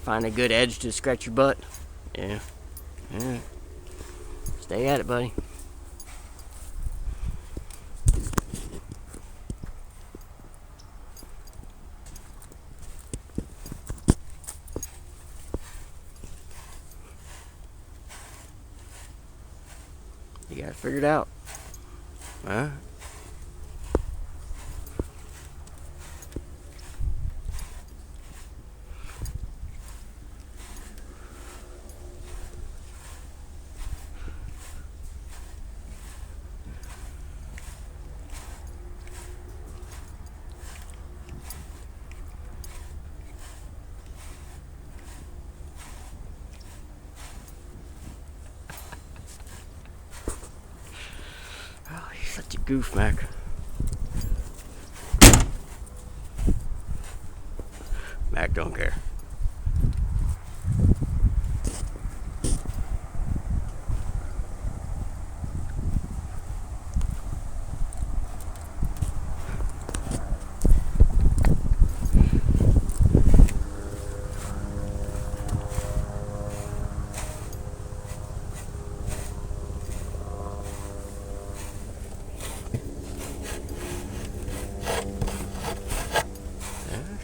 Find a good edge to scratch your butt. Yeah. Yeah. Stay at it, buddy. You got it figured out. Huh? Oh, you're such a goof, Mac. Mac don't care.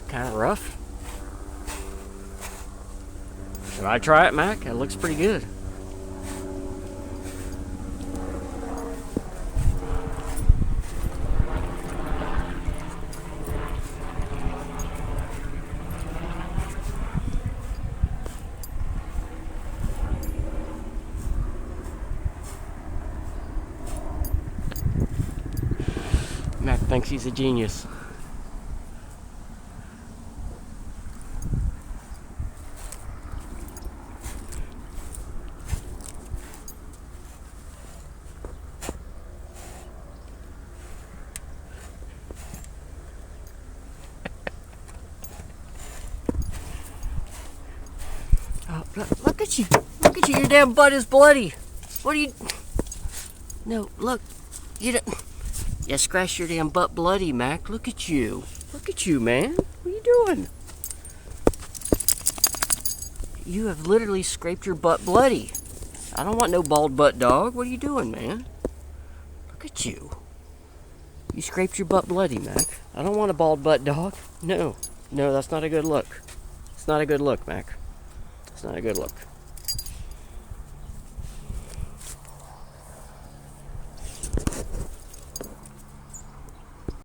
Kind of rough. Should I try it, Mac? It looks pretty good. Mac thinks he's a genius. Oh, look at you. Look at you. Your damn butt is bloody. What are you... No, look. You don't... You scratched your damn butt bloody, Mac. Look at you. Look at you, man. What are you doing? You have literally scraped your butt bloody. I don't want no bald butt dog. What are you doing, man? Look at you. You scraped your butt bloody, Mac. I don't want a bald butt dog. No. No, that's not a good look. It's not a good look, Mac. It's not a good look.